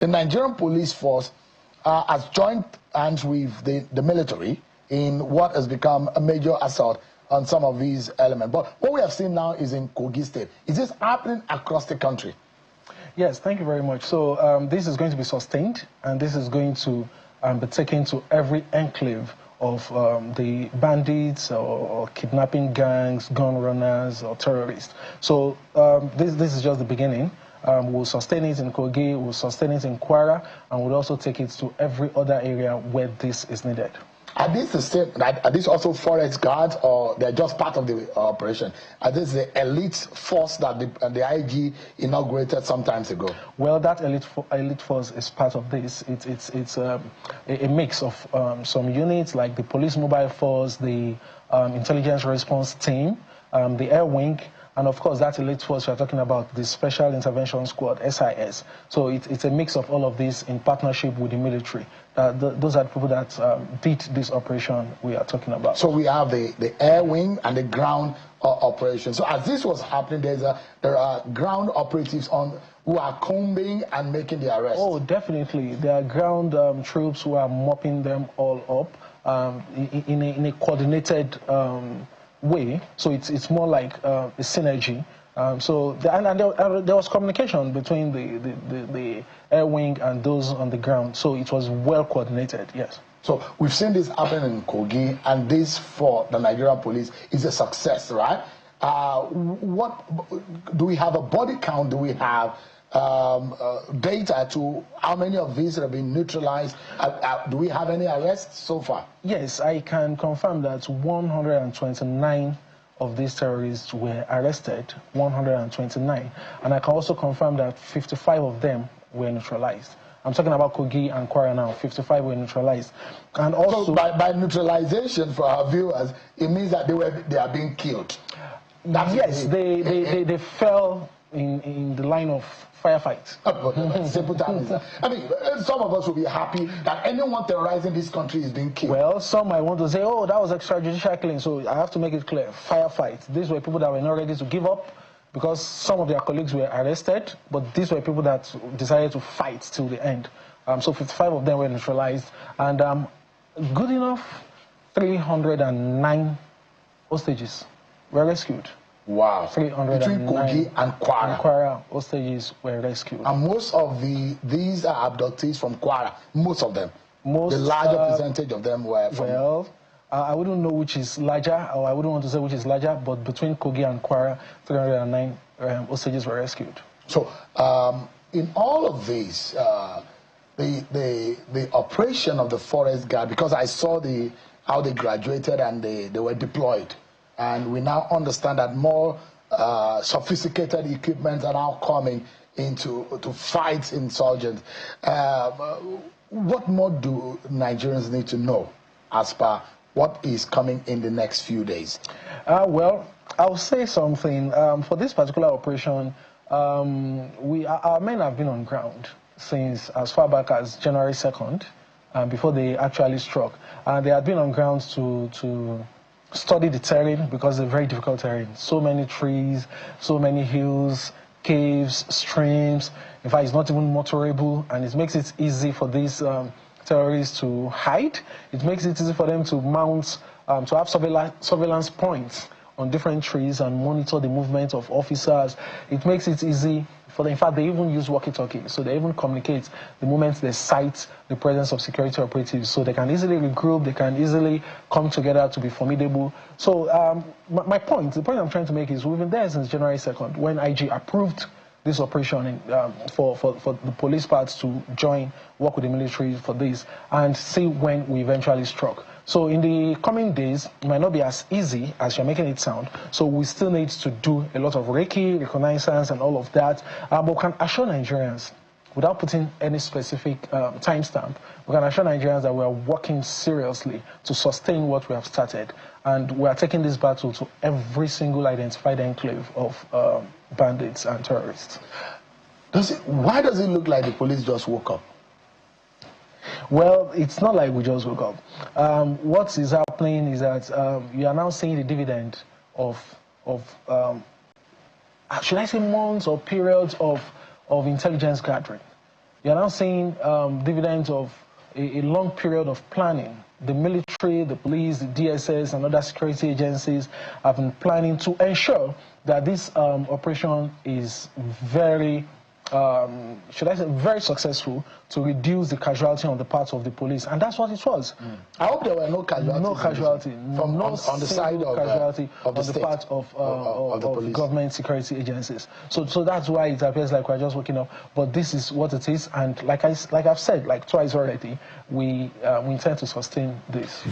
the Nigerian police force has joined hands with the military in what has become a major assault on some of these elements. But what we have seen now is in Kogi State. Is this happening across the country? Yes, thank you very much. So this is going to be sustained, and this is going to be taken to every enclave of the bandits or kidnapping gangs, gun runners, or terrorists. So this is just the beginning. We'll sustain it in Kogi, we'll sustain it in Kwara, and we'll also take it to every other area where this is needed. Are these the same? Are these also forest guards, or they're just part of the operation? Are this the elite force that the IG inaugurated some time ago? Well, that elite force is part of this. It's a mix of some units like the police mobile force, the intelligence response team, the air wing, and of course that elite force you're talking about, the Special Intervention Squad, SIS. So it's a mix of all of this in partnership with the military. Those are the people that did this operation we are talking about. So we have the air wing and the ground operation. So as this was happening, there are ground operatives who are combing and making the arrests. Oh, definitely. There are ground troops who are mopping them all up in a coordinated way. So it's more like a synergy. There was communication between the air wing and those on the ground. So it was well coordinated, yes. So we've seen this happen in Kogi, and this for the Nigerian police is a success, right? What do we have a body count? Do we have data to how many of these have been neutralized? Do we have any arrests so far? Yes, I can confirm that 129 of these terrorists were arrested, 129. And I can also confirm that 55 of them were neutralized. I'm talking about Kogi and Kwara now. 55 were neutralized. And also, so by neutralization, for our viewers, it means that they are being killed. Yes, they fell in the line of firefight. Simple terms. I mean, some of us will be happy that anyone terrorizing this country is being killed. Well, some might want to say, oh, that was extrajudicial killing. So I have to make it clear, firefight. These were people that were not ready to give up because some of their colleagues were arrested, but these were people that decided to fight till the end. So 55 of them were neutralized. And good enough, 309 hostages were rescued. Wow. 309. Between Kogi and Kwara. Kwara, hostages were rescued. And most of these are abductees from Kwara. Most of them. The larger percentage of them were from... Well, I wouldn't know which is larger, or I wouldn't want to say which is larger, but between Kogi and Kwara, 309 hostages were rescued. So, in all of these, the operation of the forest guard, because I saw how they graduated and they were deployed. And we now understand that more sophisticated equipment are now coming to fight insurgents. What more do Nigerians need to know as per what is coming in the next few days? Well, I'll say something. For this particular operation, our men have been on ground since as far back as January 2nd, before they actually struck. They had been on ground to study the terrain, because it's a very difficult terrain. So many trees, so many hills, caves, streams. In fact, it's not even motorable, and it makes it easy for these terrorists to hide. It makes it easy for them to mount, to have surveillance points on different trees and monitor the movement of officers. It makes it easy for them. In fact, they even use walkie-talkie, so they even communicate the moment they sight the presence of security operatives, so they can easily regroup, they can easily come together to be formidable. So the point I'm trying to make is we've been there since January 2nd, when IG approved this operation for the police parts to join, work with the military for this, and see when we eventually struck. So in the coming days, it might not be as easy as you're making it sound. So we still need to do a lot of reconnaissance and all of that. But we can assure Nigerians, without putting any specific timestamp, we can assure Nigerians that we are working seriously to sustain what we have started. And we are taking this battle to every single identified enclave of bandits and terrorists. Why does it look like the police just woke up? Well, it's not like we just woke up. What is happening is that you are now seeing the dividend of should I say months or periods of intelligence gathering. You're now seeing dividends of a long period of planning. The military, the police, the DSS, and other security agencies have been planning to ensure that this operation is very, should I say, very successful to reduce the casualty on the part of the police. And that's what it was. I hope there were no casualties. No casualty. From no on the side of casualty of the on the part of government security agencies. So that's why it appears like we're just waking up. But this is what it is. And like I've said, like twice already, we intend to sustain this.